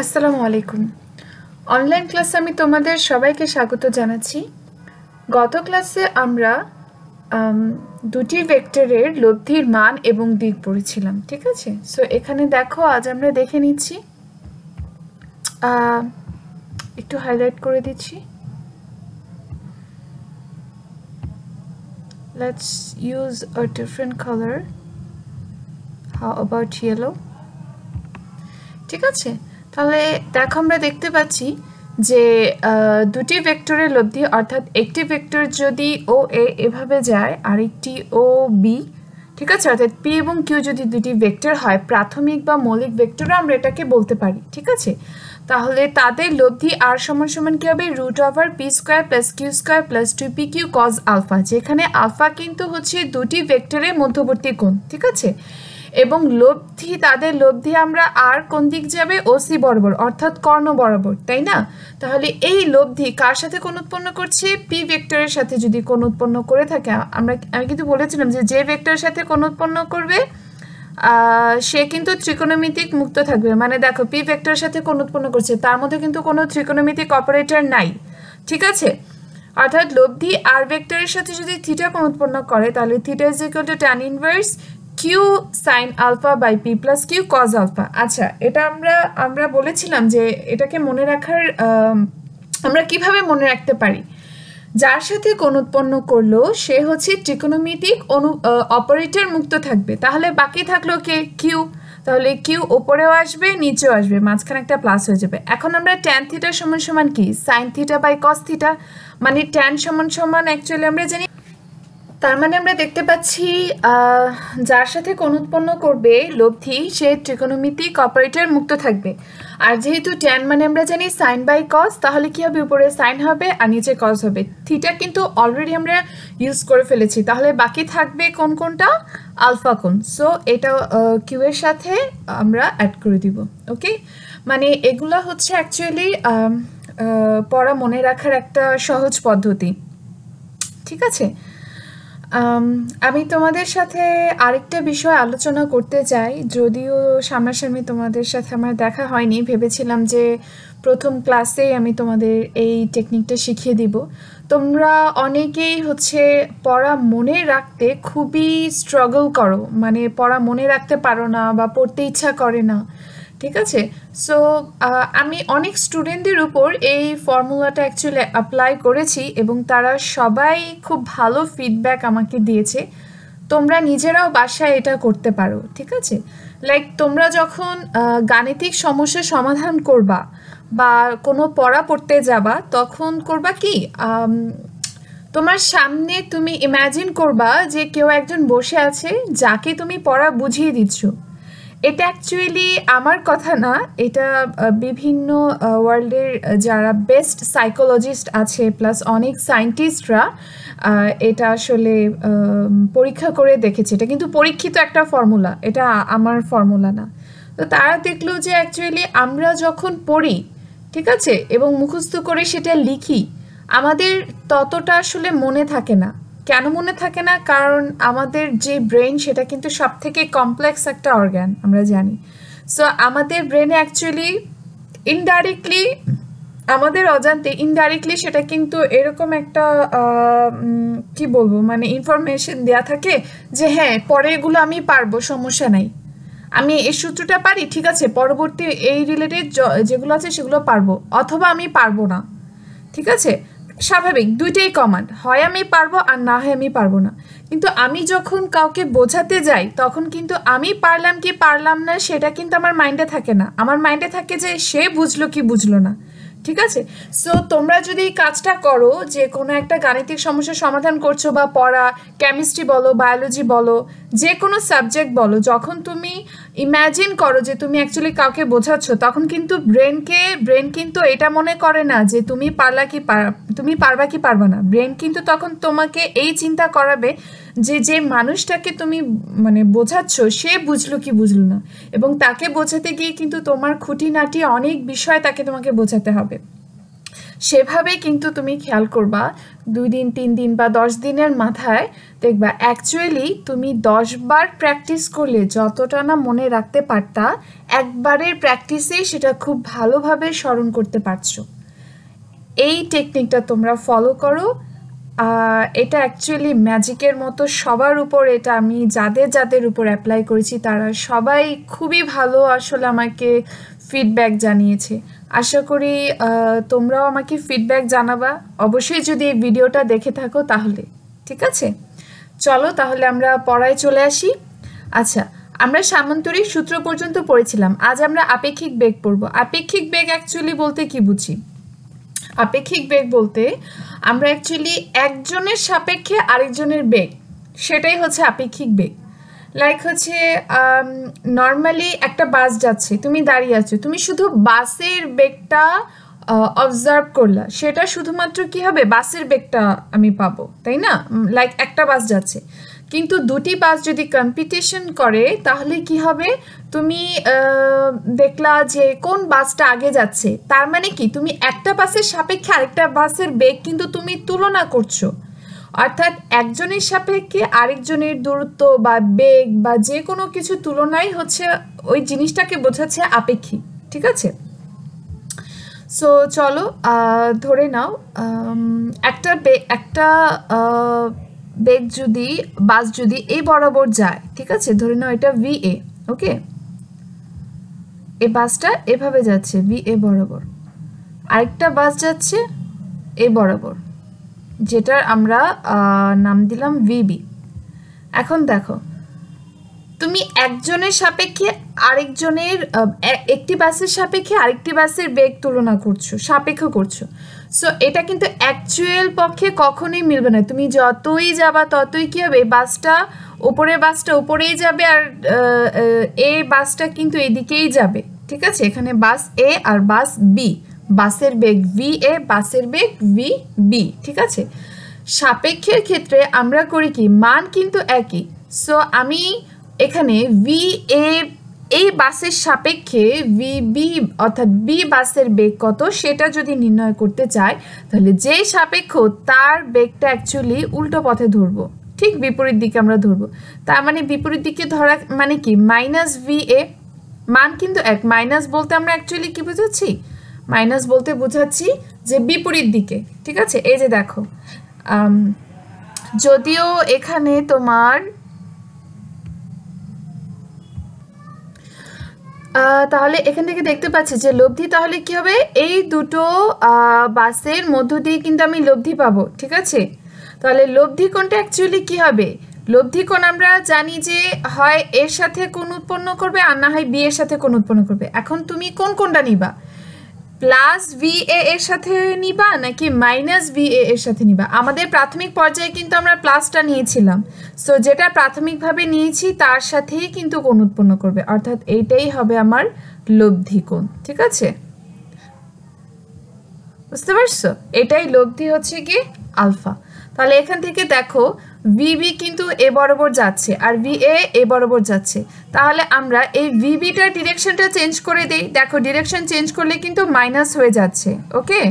আসসালামু আলাইকুম। অনলাইন ক্লাসে আমি তোমাদের সবাইকে স্বাগত জানাচ্ছি। গত ক্লাসে আমরা দুটি ভেক্টরের লব্ধির মান এবং দিক পড়েছিলাম, ঠিক আছে? সো এখানে দেখো, আজ আমরা দেখে নিচ্ছি, একটু হাইলাইট করে দিচ্ছি। Let's use a different colour. How about yellow? ঠিক আছে, তাহলে দেখো, আমরা দেখতে পাচ্ছি যে দুটি ভেক্টরের লব্ধি, অর্থাৎ একটি ভেক্টর যদি ও এ এভাবে যায়, আরেকটি ও বি, ঠিক আছে, অর্থাৎ পি এবং কিউ যদি দুটি ভেক্টর হয়, প্রাথমিক বা মৌলিক ভেক্টরও আমরা এটাকে বলতে পারি, ঠিক আছে? তাহলে তাদের লব্ধি আর সমান সমান কী হবে? √Over P square plus Q square plus 2pq cos alpha, যেখানে আলফা কিন্তু হচ্ছে দুটি ভেক্টরের মধ্যবর্তী কোণ, ঠিক আছে? এবং লব্ধি, তাদের লব্ধি আমরা আর কোন দিক যাবে? ওসি বরাবর, অর্থাৎ কর্ণ বরাবর, তাই না? তাহলে এই লব্ধি কার সাথে কোণ উৎপন্ন করছে? পি ভেক্টরের সাথে যদি কোণ উৎপন্ন করে থাকে, আমি কিন্তু বলেছিলাম যে ভেক্টরের সাথে কোণ উৎপন্ন করবে সে কিন্তু ত্রিকোণমিতিক মুক্ত থাকবে। মানে দেখো, পি ভেক্টরের সাথে কোণ উৎপন্ন করছে, তার মধ্যে কিন্তু কোনো ত্রিকোণমিতিক অপারেটর নাই, ঠিক আছে? অর্থাৎ লব্ধি আর ভেক্টরের সাথে যদি থিটা কোণ উৎপন্ন করে, তাহলে theta is equal to tan inverse Q sine alpha by P plus Q cos alpha. আচ্ছা, এটা আমরা বলেছিলাম যে এটাকে মনে রাখার, আমরা কিভাবে মনে রাখতে পারি? যার সাথে কোণ উৎপন্ন করলো সে হচ্ছে ত্রিকোণমিতিক অপারেটর মুক্ত থাকবে। তাহলে বাকি থাকলো কে? কিউ। তাহলে কিউ ওপরেও আসবে, নিচেও আসবে, মাঝখানে একটা প্লাস হয়ে যাবে। এখন আমরা ট্যান থিটা সমান সমান কি? Sine theta by cos theta. মানে ট্যান সমান সমান, অ্যাকচুয়ালি আমরা জানি, তার মানে আমরা দেখতে পাচ্ছি যার সাথে কোণ উৎপন্ন করবে লব্ধি, সে ত্রিকোণমিতিক অপারেটর মুক্ত থাকবে। আর যেহেতু ট্যান মানে আমরা জানি সাইন বাই কস, তাহলে কি হবে? উপরে সাইন হবে আর নিচে কস হবে। থিটা কিন্তু অলরেডি আমরা ইউজ করে ফেলেছি, তাহলে বাকি থাকবে কোনটা? আলফা কোণ। সো এটা কিউ এর সাথে আমরা অ্যাড করে দিব। ওকে, মানে এগুলো হচ্ছে অ্যাকচুয়ালি পড়া মনে রাখার একটা সহজ পদ্ধতি, ঠিক আছে? আমি তোমাদের সাথে আরেকটা বিষয় আলোচনা করতে চাই, যদিও সামনাসামনি তোমাদের সাথে আমার দেখা হয়নি। ভেবেছিলাম যে প্রথম ক্লাসেই আমি তোমাদের এই টেকনিকটা শিখিয়ে দিব। তোমরা অনেকেই হচ্ছে পড়া মনে রাখতে খুবই স্ট্রাগল করো, মানে পড়া মনে রাখতে পারো না বা পড়তে ইচ্ছা করে না, ঠিক আছে? সো আমি অনেক স্টুডেন্টদের উপর এই ফর্মুলাটা অ্যাকচুয়ালি অ্যাপ্লাই করেছি এবং তারা সবাই খুব ভালো ফিডব্যাক আমাকে দিয়েছে। তোমরা নিজেরাও বাসায় এটা করতে পারো, ঠিক আছে? লাইক তোমরা যখন গাণিতিক সমস্যার সমাধান করবা বা কোনো পড়া পড়তে যাবা, তখন করবা কি, তোমার সামনে তুমি ইম্যাজিন করবা যে কেউ একজন বসে আছে যাকে তুমি পড়া বুঝিয়ে দিচ্ছ। এটা অ্যাকচুয়ালি আমার কথা না, এটা বিভিন্ন ওয়ার্ল্ডের যারা বেস্ট সাইকোলজিস্ট আছে প্লাস অনেক সায়েন্টিস্টরা এটা আসলে পরীক্ষা করে দেখেছে। এটা কিন্তু পরীক্ষিত একটা ফর্মুলা, এটা আমার ফর্মুলা না। তো তারা দেখলো যে অ্যাকচুয়ালি আমরা যখন পড়ি, ঠিক আছে, এবং মুখস্থ করে সেটা লিখি, আমাদের ততটা আসলে মনে থাকে না। কেন মনে থাকে না? কারণ আমাদের যে ব্রেন, সেটা কিন্তু সব থেকে কমপ্লেক্স একটা অর্গান, আমরা জানি। সো আমাদের ব্রেনে অ্যাকচুয়ালি ইনডাইরেক্টলি, আমাদের অজান্তে ইনডাইরেক্টলি সেটা কিন্তু এরকম একটা কি বলবো, মানে ইনফরমেশন দেয়া থাকে যে হ্যাঁ, পরে এগুলো আমি পারবো, সমস্যা নাই, আমি এই সূত্রটা পারি, ঠিক আছে, পরবর্তী এই রিলেটেড যেগুলো আছে সেগুলো পারবো, অথবা আমি পারবো না, ঠিক আছে? স্বাভাবিক, দুইটাই কমন, হয় আমি পারবো আর না হয় আমি পারবো না। কিন্তু আমি যখন কাউকে বোঝাতে যাই, তখন কিন্তু আমি পারলাম কি পারলাম না সেটা কিন্তু আমার মাইন্ডে থাকে না। আমার মাইন্ডে থাকে যে সে বুঝলো কি বুঝলো না, ঠিক আছে? সো তোমরা যদি এই কাজটা করো, যে কোনো একটা গাণিতিক সমস্যার সমাধান করছো বা পড়া, কেমিস্ট্রি বলো, বায়োলজি বলো, যে কোনো সাবজেক্ট বলো, যখন তুমি ইম্যাজিন করো যে তুমি অ্যাকচুয়ালি কাউকে বোঝাচ্ছ, তখন কিন্তু ব্রেন কিন্তু এটা মনে করে না যে তুমি পারবা কি পারবা না। ব্রেন কিন্তু তখন তোমাকে এই চিন্তা করাবে যে মানুষটাকে তুমি মানে বোঝাচ্ছ সে বুঝলো কি বুঝলো না, এবং তাকে বোঝাতে গিয়ে কিন্তু তোমার খুঁটিনাটি অনেক বিষয় তোমাকে বোঝাতে হবে। সেভাবে কিন্তু তুমি খেয়াল করবা 2 দিন 3 দিন বা 10 দিনের মাথায় দেখবা অ্যাকচুয়ালি তুমি 10 বার প্র্যাকটিস করলে যতটা না মনে রাখতে পারতা একবারের প্র্যাকটিসেই সেটা খুব ভালোভাবে স্মরণ করতে পারছো। এই টেকনিকটা তোমরা ফলো করো। এটা অ্যাকচুয়ালি ম্যাজিকের মতো সবার উপর, এটা আমি যাদের উপর অ্যাপ্লাই করেছি তারা সবাই খুবই ভালো আসলে আমাকে ফিডব্যাক জানিয়েছে। আশা করি তোমরাও আমাকে ফিডব্যাক জানাবা অবশ্যই যদি এই ভিডিওটা দেখে থাকো তাহলে। ঠিক আছে, চলো তাহলে আমরা পড়ায় চলে আসি। আচ্ছা, আমরা সামান্তরিক সূত্র পর্যন্ত পড়েছিলাম, আজ আমরা আপেক্ষিক বেগ পড়ব। আপেক্ষিক বেগ অ্যাকচুয়ালি বলতে কি বুঝি? আপেক্ষিক বেগ বলতে আমরা অ্যাকচুয়ালি একজনের সাপেক্ষে আরেকজনের বেগ, সেটাই হচ্ছে আপেক্ষিক বেগ। লাইক হচ্ছে নর্মালি একটা বাস যাচ্ছে, তুমি দাঁড়িয়ে আছো, তুমি শুধু বাসের বেগটা অবজার্ভ করলা, সেটা শুধুমাত্র কি হবে, বাসের বেগটা আমি পাবো, তাই না? লাইক একটা বাস যাচ্ছে, কিন্তু দুটি বাস যদি কম্পিটিশন করে তাহলে কি হবে, তুমি দেখলা যে কোন বাসটা আগে যাচ্ছে, তার মানে কি তুমি একটা বাসের সাপেক্ষে আরেকটা বাসের বেগ কিন্তু তুমি তুলনা করছো, অর্থাৎ একজনের সাপেক্ষে আরেকজনের দূরত্ব বা বেগ বা যে কোনো কিছু তুলনায় হচ্ছে ওই জিনিসটাকে বোঝাচ্ছে আপেক্ষিক। ঠিক আছে, সো চলো ধরে নাও একটা বেগ যদি বাস যদি এই বরাবর যায়, ঠিক আছে, ধরে নাও এটা VA, ওকে, এই বাসটা এভাবে যাচ্ছে VA বরাবর, আরেকটা বাস যাচ্ছে এই বরাবর, যেটার আমরা নাম দিলাম VB। এখন দেখো তুমি একজনের সাপেক্ষে আরেকজনের একটি বাসের সাপেক্ষে আরেকটি বাসের বেগ তুলনা করছো, সাপেক্ষ করছো। সো এটা কিন্তু অ্যাকচুয়াল পক্ষে কখনোই মিলবে না, তুমি যতই যাবা ততই কি হবে, বাসটা উপরেই যাবে আর এই বাসটা কিন্তু এদিকেই যাবে। ঠিক আছে, এখানে বাস A আর বাস B, বাসের বেগ VA, বাসের বেগ VB। ঠিক আছে, সাপেক্ষের ক্ষেত্রে আমরা করি কি, মান কিন্তু একই। সো আমি এখানে VA এই বাসের সাপেক্ষে VB অর্থাৎ B বাসের বেগ কত সেটা যদি নির্ণয় করতে চাই, তাহলে যে সাপেক্ষ তার বেগটা অ্যাকচুয়ালি উল্টো পথে ধরবো, ঠিক বিপরীত দিকে আমরা ধরবো। তার মানে বিপরীত দিকে ধরা মানে কি, -VA, মান কিন্তু এক, মাইনাস বলতে আমরা অ্যাকচুয়ালি কি বোঝাচ্ছি, মাইনাস বলতে বোঝাচ্ছি যে বিপরীত দিকে। ঠিক আছে, এই যে দেখো যদিও এখানে তোমার তাহলে এখান থেকে দেখতে পাচ্ছি যে লব্ধি তাহলে কি হবে, এই দুটো বাসের মধ্য দিয়ে কিন্তু আমি লব্ধি পাবো। ঠিক আছে, তাহলে লব্ধি কোণটা অ্যাকচুয়ালি কি হবে, লব্ধি কোণ আমরা জানি যে হয় এর সাথে কোণ উৎপন্ন করবে আর না হয় B এর সাথে কোণ উৎপন্ন করবে। এখন তুমি কোনটা নিবা, +VA এর সাথে নিবা নাকি -VA এর সাথে নিবা? আমাদের প্রাথমিক পর্যায়ে কিন্তু আমরা প্লাসটা নিয়েছিলাম, সো যেটা প্রাথমিকভাবে নিয়েছি তার সাথেই কিন্তু কোণ উৎপন্ন করবে, অর্থাৎ এইটাই হবে আমার লব্ধি কোণ। ঠিক আছে, বুঝতে পারছো, এটাই লব্ধি হচ্ছে কি আলফা। তাহলে এখান থেকে দেখো VB কিন্তু এ বরাবর যাচ্ছে আর VA এ বরাবর যাচ্ছে, তাহলে আমরা এই VBটার ডিরেকশনটা চেঞ্জ করে দেই। দেখো ডিরেকশন চেঞ্জ করলে কিন্তু মাইনাস হয়ে যাচ্ছে, ওকে।